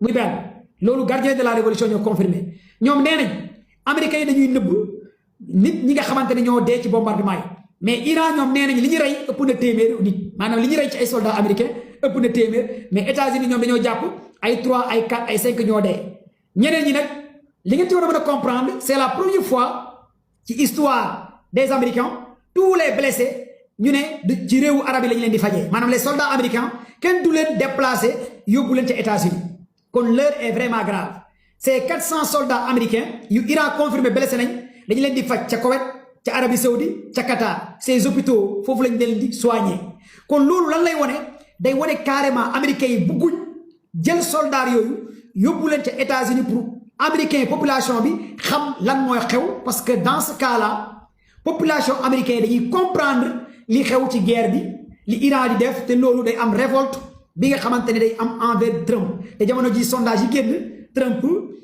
muy benn loolu gardien de la révolution ñoo confirmé ñoom nee nañ américains yi dañuy nëbb nit ñi nga xamante ne ñoo dee ci bombardement yi mais Iran ñoom nee nañ li ñu rey ëpp na téeméer nit maanaam li ñu rey ci ay soldats américains ëpp na téeméer mais États-Unis ñoom dañoo jàpp ay 3 ay 4 ay 5 ñoo dee ñeneen ñi nag li ngeen ci war a mën a comprendre c'est la première fois ci histoire des Américains tous les blessés ñu ne ci réewu arab yi lañu leen di fajee maanaam les soldats américains kenn du leen déplacé yóbbu leen ca États-Unis kon l'heure est vraiment grave ces 400 soldats américains yu Iran confirmé blessé nañ dañu leen di faj ca Koweït ca Arabie Saoudite ca Qatar ces hôpitaux foofu lañ leen di soigner kon loolu lan lay wone day wone carrément américains yi bugguñ jël soldats yooyu yóbbu leen ca États-Unis pour américain population bi xam lan mooy xew parce que dans ce cas là population américaine dañuy comprendre li xew ci guerre bi li Iran di def te loolu day am révolte bi nga xamante ne day am envers Trump te jamono ji sondage yi génn Trump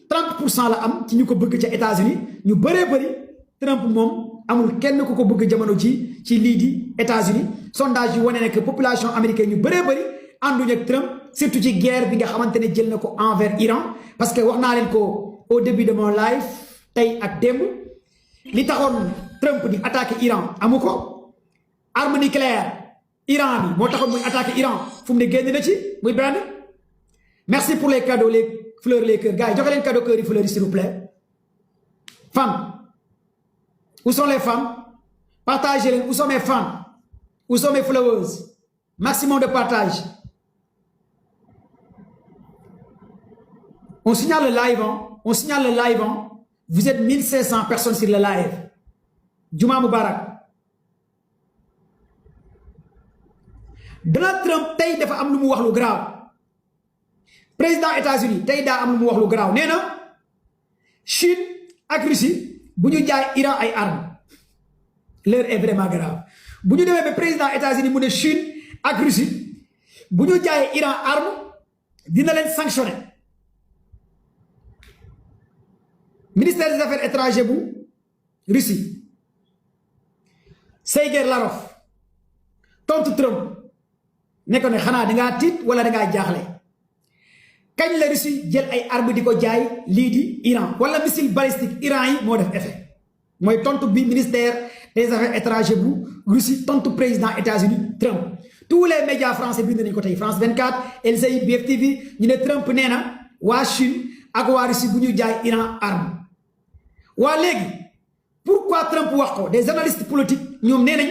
30% la am ci ñu ko bëgg ca États-Unis ñu bëree bëri Trump moom amul kenn ku ko bëgg jamono ji ci lii di États-Unis sondage yi wane ne que population américaine ñu bëree bëri ànduñu ak Trump surtout ci guerre bi nga xamante ne jël na ko envers Iran parce que wax naa leen ko au début de mon live tey ak démb li taxoon Trump di attaquer Iran amu ko arme nucléaire Iran bi moo taxoon muy attaquer Iran fu mu ne génn na ci muy benn merci pour les cadeaux les fleurs les cœurs gars yi joxe leen cadeau cœur yi fleurs yi s'il vous plaît femmes où sont les femmes partagez leen où sont mes femmes où sont mes flowers maximum de partage. On signale le live, hein? On signale le live. Hein? Vous êtes 1500 personnes sur le live. Juma Mubarak. Donald Trump, tay dafa am lu mu wax lu grave. Président États-Unis, tay da am lu mu wax lu grave. Néna Chine ak Russie bu ñu jaay Iran ay armes. L'heure est vraiment grave. Bu ñu démé président États-Unis mu né Chine ak Russie bu ñu jaay Iran armes dina leen sanctionner. Ministère des Affaires étrangères bu Russie Sergey Lavrov tontu Trump ne ko ne xanaa dangaa tiit wala dangaa jaaxle kañ la Russie jël ay armes di ko jaay lii di Iran wala missile balistique Iran yi moo def effet mooy tontu bi ministère des Affaires étrangères bu Russie tontu président États-Unis Trump tous les médias français bind nañu ko tey France 24 LCI BFTV ñu ne Trump nee na waa Chine ak waa Russie bu ñu jaay Iran arme waa léegi pourquoi Trump wax ko des analystes politiques ñoom nee nañ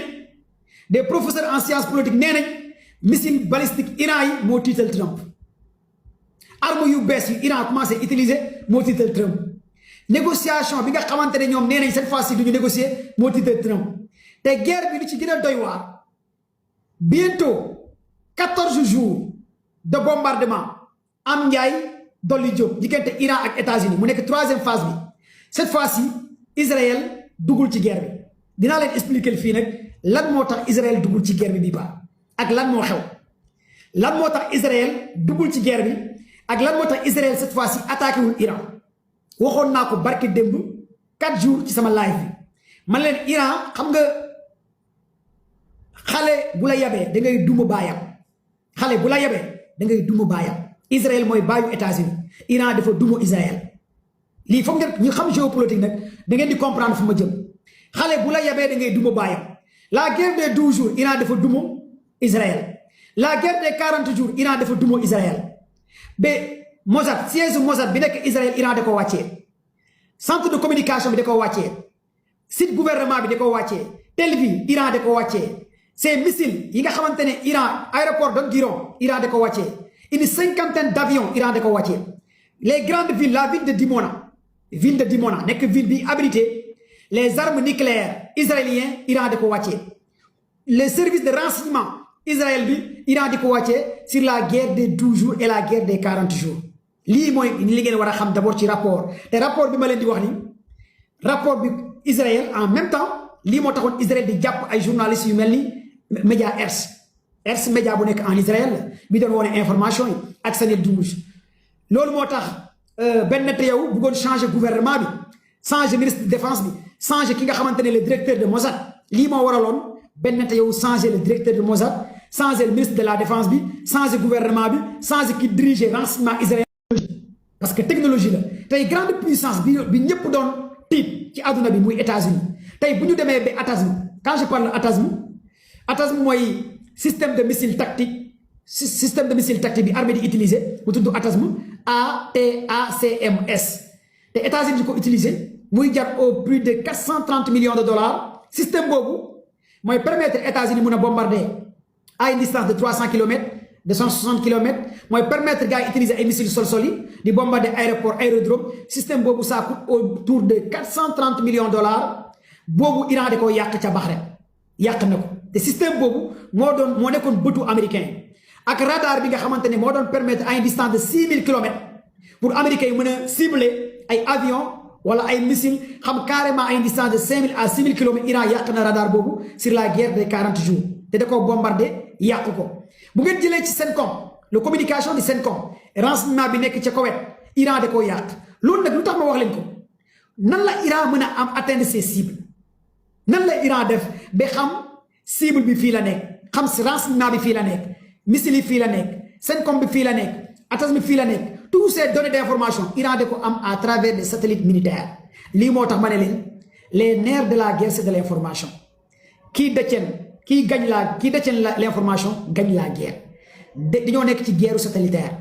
des professeurs en sciences politiques nee nañ missile balistique Iran yi moo tiital Trump arme yu bees yu Iran commencé utiliser moo tiital Trump négociation bi nga xamante ne ñoom nee nañ cette fois-ci du ñu négocier moo tiital Trump te guerre bi li ci gën a doy waar bientôt 14 jours de bombardement am njaay dolli jóg diggante Iran ak États-Unis mu nekk 3e phase bi cette fois-ci Israël duggul ci guerre bi dinaa leen expliquer fii nag lan moo tax Israël duggul ci guerre bi bii ba ak lan moo xew lan moo tax Israël duggul ci guerre bi ak lan moo tax Israël cette fois-ci attaqué wul Iran waxoon naa ko barki démb 4 jours ci sama live bi man leen Iran xam nga xale bu la yabee da ngay duma baayam xale bu la yabee da ngay duma baayam Israël mooy baayu États-Unis Iran dafa duma Israël lii foog ngeen ñu xam géopolitique nag da ngeen di comprendre fu ma jëm xale bu la yabee da ngay duma baayam la guerre des 12 jours Iran dafa duma Israël la guerre des 40 jours Iran dafa duma Israël ba Mossad siège Mossad bi nekk Israël Iran da ko wàccee centre de communication bi da ko wàccee site gouvernement bi da ko wàccee télévision Iran da ko wàccee ces missiles yi nga xamante ne Iran aéroport de Giron Iran da ko wàccee une 50aine d'avions Iran da ko wàccee les grandes villes la ville de Dimona nekk ville bi abrité les armes nucléaires israéliens Iran da ko wàccee les services de renseignement Israël bi Iran di ko wàccee sur la guerre des 12 jours et la guerre des 40 jours lii mooy li ngeen war a xam d'abord ci rapport te rapport bi ma leen di wax ni rapport bi Israël en même temps lii moo taxoon Israël di jàpp ay journalistes yu mel ni média Ers média bu nekk en Israël bi doon wone information yi ak Channel 12 loolu moo tax Ben Netanyahu bëggoon changer gouvernement bi changer ministre de défense bi changer ki nga xamante ne le directeur de Mossad lii moo waraloon Ben Netanyahu changer le directeur de Mossad changer le ministre de la défense bi changer gouvernement bi changer ki diriger renseignement israélien parce que technologie la tey grande puissance bi ñëpp doon tiit ci àdduna bi muy États-Unis tey bu ñu demee ba ATASM quand je parle ATASM mooy système de missile tactique bi armée di utiliser mu tudd ATASM ATACMS te États-Unis di ko utiliser muy jar au plus de 430 millions de dollars système boobu mooy permettre États-Unis mun a bombarder à une distance de 300 kilomètres de 160 kilomètres mooy permettre gars yi utiliser ay missiles sol-sol yi di bombarder aéroport aérodrome système boobu ça coûte autour de 430 millions de dollars boobu Iran da ko yàq ca Bahreïn yàq na ko te système boobu moo nekkoon bëtu américain ak radar bi nga xamante ne moo doon permettre à une distance de 6000 kilomètres pour américains yi mën a cibler ay avions wala ay missiles xam carrément à une distance de 5000 à 6000 kilomètres Iran yàq na radar boobu sur la guerre des 40 jours te da koo bombardé yàq ko bu ngeen jëlee ci CENTCOM la communication di CENTCOM renseignement bi nekk ca Koweït Iran da koo yàq loolu nag lu tax ma wax leen ko nan la Iran mën a am atteindre ses cibles nan la Iran def ba xam cible bi fii la nekk xam si renseignement bi fii la nekk missile yi fii la nekk CENTCOM bi fii la nekk ATASM bi fii la nekk tous ces données d'information Iran da ko am à travers des satellites militaires lii moo tax ma ne leen les nerfs de la guerre c'est de l'information qui détient l'information gagne la guerre dañoo nekk ci guerre satellitaire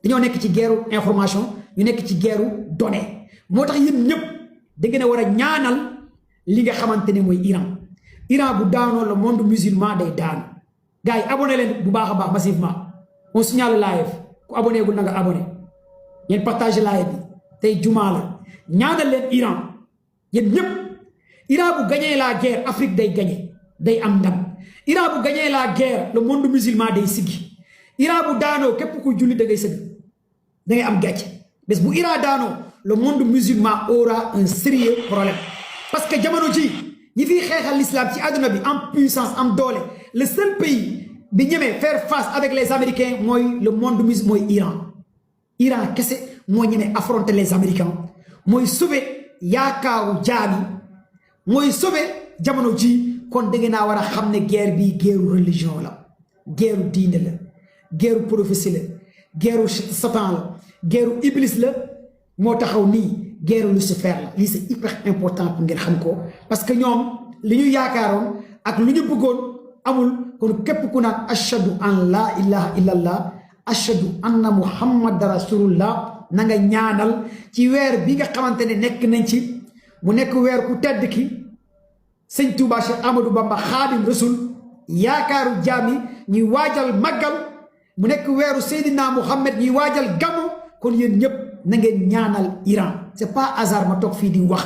dañoo nekk ci guerre information ñu nekk ci guerre données moo tax yéen ñëpp da ngeen a war a ñaanal li nga xamante ne mooy Iran bu daanoo le monde musulman day daanu gars yi abonné leen bu baax a baax massivement on signale live ku abonné gul na nga abonné ngeen partagé live bi tey jumaa la ñaanal leen Iran yéen ñëpp Iran bu gagné la guerre Afrique day gagné day am ndam Iran bu gagné la guerre le monde musulman day siggi Iran bu daanoo képp ku julli da ngay sëgg da ngay am gàcce bés bu Iran daanoo le monde musulman aura un sérieux problème parce que jamono ji ñi fiy xeexal l'islam ci àdduna bi en puissance am doole le seul pays bi ñemee faire face avec les américains mooy le monde musulman mooy Iran kese moo ñemee affronter les américains mooy sauver yaakaaru jaami mooy sauver jamono ji kon da ngeen naa war a xam ne guerre bi guerre religion la guerre diine la guerre prophétie la guerre satan la guerre iblis la moo taxaw nii guerre Lucifer la lii c'est hyper important pour ngeen xam ko parce que ñoom li ñu yaakaaroon ak lu ñu bëggoon amul kon képp ku naan ashhadu an la ilaha illallah ashhadu anna muhammad rasulullah na nga ñaanal ci weer bi nga xamante ne nekk nañ ci mu nekk weer ku tedd ki sëñ Touba Cheikh Amadou Bamba Xaadim Rasul yaakaaru jaami ñuy waajal màggal mu nekk weeru Seydina Muhammad ñuy waajal gamu kon yéen ñëpp na ngeen ñaanal Iran c'est pas hasard ma toog fii di wax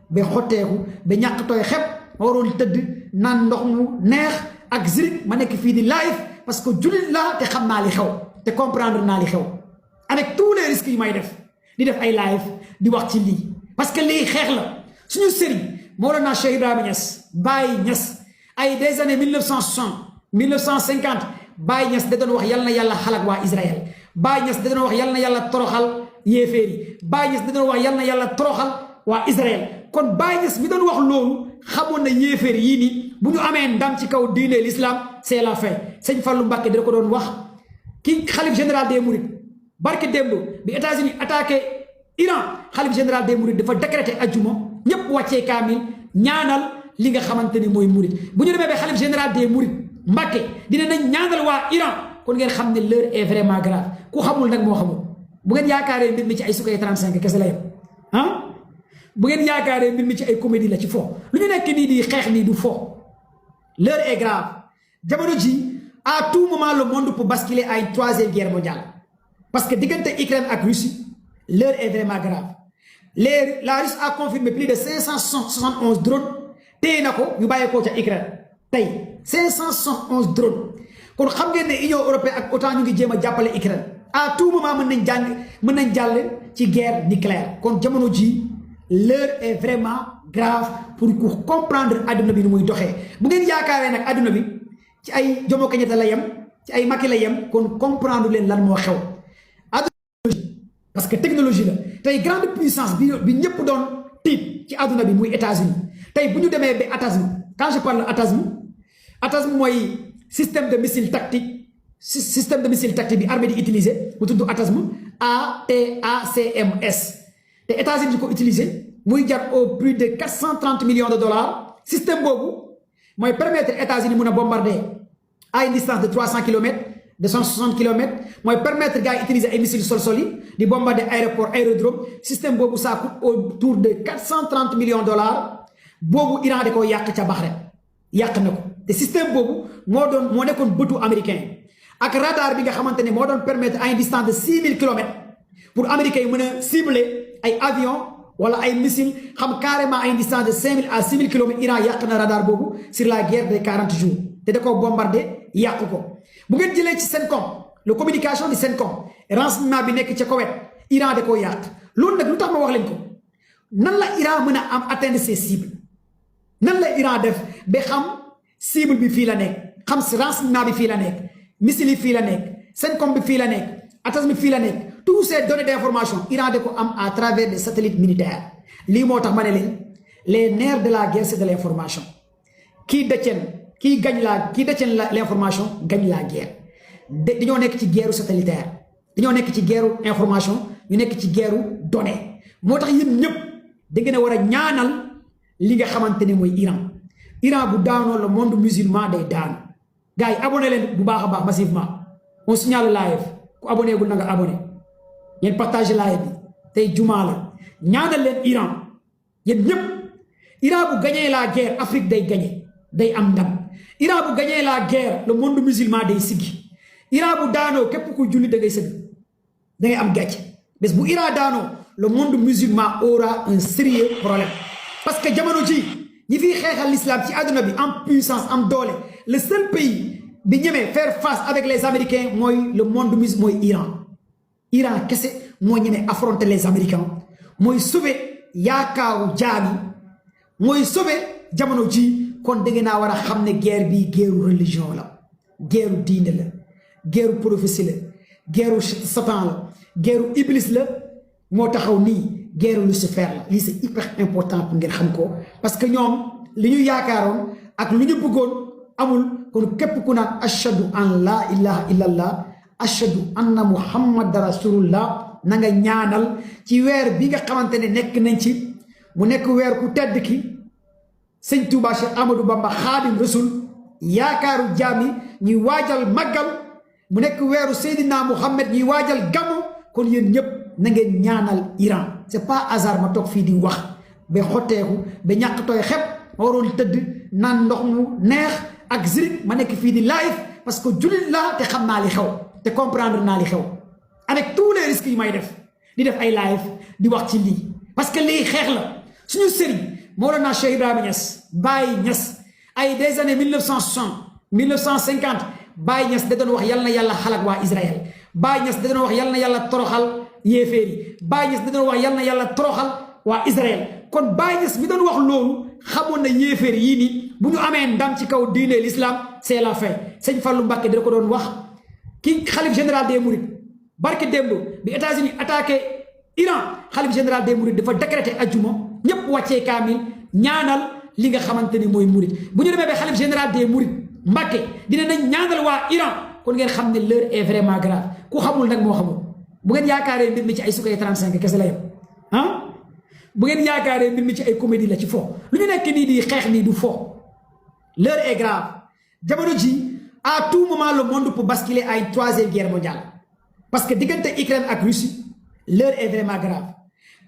ba xotteeku ba ñàkk tooy xep ma waroon tëdd naan ndox mu neex ak zirik ma nekk fii di live parce que jullit laa te xam naa li xew te comprendre naa li xew avec tous les risques yi may def di def ay live di wax ci lii parce que lii xeex la suñu sëriñ Mawlana Cheikh Ibrahima Niass Baye Niass ay des années 1960 1950 Baye Niass da doon wax yal na yàlla xalak waa Israël Baye Niass da doon wax yal na yàlla toroxal yéeféer yi Baye Niass da doon wax yal na yàlla toroxal waa Israël kon Baye Niass mi doon wax loolu xamoon na yéeféer yii nii bu ñu amee ndam ci kaw diine l'islam c'est la fin sëñ Fallou Mbacké da ko doon wax ki xalif général des Mourides barke démb bi États-Unis attaqué Iran xalif général des Mourides dafa décrété ajjuma ñëpp wàccee kaamil ñaanal li nga xamante ni mooy Mouride bu ñu demee ba xalif général des Mourides Mbacké dina nañ ñaanal waa Iran kon ngeen xam ne l'heure est vraiment grave ku xamul nag moo xamul bu ngeen yaakaaree mbir mi ci ay sukkay 35 kese la yem ah bu ngeen yaakaaree mbir mi ci ay comédie la ci fo lu ñu nekk nii di xeex nii du fo l'heure est grave jamono ji à tout moment le monde peut basculer à une troisième guerre mondiale parce que diggante Ukraine ak Russie l'heure est vraiment grave la Russie a confirmé plus de 571 drones téye na ko ñu bàyyeekoo ca Ukraine tey 571 drones kon xam ngeen ne Union européenne ak OTAN ñu ngi jéem a jàppale Ukraine à tout moment mën nañ jàll ci guerre nucléaire kon jamono ji l'heure est vraiment grave pour comprendre adduna bi ni muy doxee bu ngeen yaakaaree nag adduna bi ci ay Jomo Kenyatta la yem ci ay Macky la yem kon comprendre leen lan moo xew adduna parce que technologie la tey grande puissance bi ñëpp doon tiit ci adduna bi muy États-Unis tey bu ñu demee ba ATASM quand je parle ATASM mooy système de missile tactique bi armée di utiliser mu tudd ATASM ATACMS te États-Unis di ko utiliser muy jar au plus de 430 millions de dollars système boobu mooy permettre États-Unis mun a bombarder à une distance de 300 kilomètres de 160 kilomètres mooy permettre gars yi utiliser ay missiles sol-sol yi di bombarder aéroport aérodrome système boobu ça coûte autour de 430 millions de dollars boobu Iran da ko yàq ca Bahreïn yàq na ko te système boobu moo nekkoon bëtu américain ak radar bi nga xamante ne moo doon permettre à une distance de 6000 kilomètres pour américains yi mën a cibler ay avions wala ay missiles xam carrément à une distance de 5000 à 6000 kilomètres Iran yàq na radar boobu sur la guerre des 40 jours te da koo bombardé yàq ko bu ngeen jëlee ci CENTCOM la communication di CENTCOM renseignement bi nekk ca Koweït Iran da koo yàq loolu nag lu tax ma wax leen ko nan la Iran mën a am atteindre ses cibles nan la Iran def ba xam cible bi fii la nekk xam si renseignement bi fii la nekk missile yi fii la nekk CENTCOM bi fii la nekk atas bi fii la nekk tous ces données d'information Iran da ko am à travers des satellites militaires lii moo tax ma ne leen les nerfs de la guerre c'est de l'information qui détient l'information gagne la guerre dañoo nekk ci guerre satellitaire dañoo nekk ci guerre information ñu nekk ci guerre données moo tax yéen ñëpp da ngeen a war a ñaanal li nga xamante ne mooy Iran bu daanoo le monde musulman day daanu gars yi abonné leen bu baax a baax massivement on signale live ku abonné gul na nga abonné ngeen partage live bi tey jumaa la ñaanal leen yéen ñëpp Iran bu gagné la guerre Afrique day gagné day am ndam Iran bu gagné la guerre le monde musulman day siggi Iran bu daanoo képp ku julli da ngay sëgg da ngay am gàcce bés bu Iran daanoo le monde musulman aura un sérieux problème parce que jamono ji ñi fiy xeexal l'islam ci àdduna bi en puissance am doole le seul pays bi ñemee faire face avec les américains mooy le monde musulman mooy Iran kese moo ñemee affronter les américains mooy sauver yaakaaru jaami mooy sauver jamono ji kon da ngeen naa war a xam ne guerre bi guerre religion la guerre diine la guerre prophétie la guerre satan la guerre iblis la moo taxaw nii guerre Lucifer la lii c'est hyper important pour ngeen xam ko parce que ñoom li ñu yaakaaroon ak lu ñu bëggoon amul kon képp ku naan ashhadu an la ilaha illallah ashhadu anna muhammad rasulullah na nga ñaanal ci weer bi nga xamante ne nekk nañ ci mu nekk weer ku tedd ki sëñ Touba Cheikh Amadou Bamba Xaadim Rasul yaakaaru jaami ñuy waajal màggal mu nekk weeru Seydina Muhammad ñuy waajal gamu kon yéen ñëpp na ngeen ñaanal Iran c'est pas hasard ma toog fii di wax ba xotteeku ba ñàkk tooy xepp ma waroon tëdd naan ndox mu neex ak zirik ma nekk fii di live parce que jullit laa te xam naa li xew te comprendre naa li xew avec tous les risques yi may def di def ay live di wax ci lii parce que lii xeex la suñu sëriñ Mawlana Cheikh Ibrahima Niass Baye Niass ay des années 1960 1950 Baye Niass da doon wax yal na yàlla xalak waa Israël Baye Niass da doon wax yal na yàlla toroxal yéeféer yi Baye Niass da doon wax yal na yàlla toroxal waa Israël kon Baye Niass mi doon wax loolu xamoon na yéeféer yii nii bu ñu amee ndam ci kaw diine l'islam c'est la fin sëñ Fallou Mbacké da ko doon wax ki xalif général des Mourides barke démb bi États-Unis attaqué Iran xalif général des Mourides dafa décrété ajjuma ñëpp wàccee kaamil ñaanal li nga xamante ni mooy Mouride bu ñu demee ba xalif général des Mourides Mbacké dina nañ ñaanal waa Iran kon ngeen xam ne l'heure est vraiment grave ku xamul nag moo xamul bu ngeen yaakaaree mbir mi ci ay sukkay 35 kese la yem ah bu ngeen yaakaaree mbir mi ci ay comédie la ci fo lu ñu nekk nii di xeex nii du fo l'heure est grave jamono ji à tout moment le monde peut basculer à une troisième guerre mondiale parce que diggante Ukraine ak Russie l'heure est vraiment grave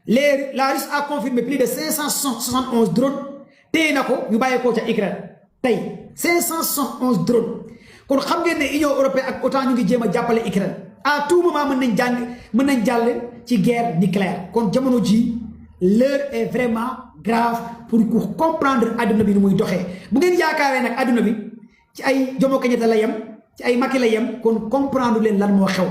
la Russie a confirmé plus de 571 drones téye na ko ñu bàyyeekoo ca Ukraine tey 571 drones kon xam ngeen ne Union européenne ak OTAN ñu ngi jéem a jàppale Ukraine à tout moment mën nañ jàll ci guerre nucléaire kon jamono ji l'heure est vraiment grave pour comprendre adduna bi ni muy doxee bu ngeen yaakaaree nag adduna bi ci ay Jomo Kenyatta la yem ci ay Macky la yem kon comprendre leen lan moo xew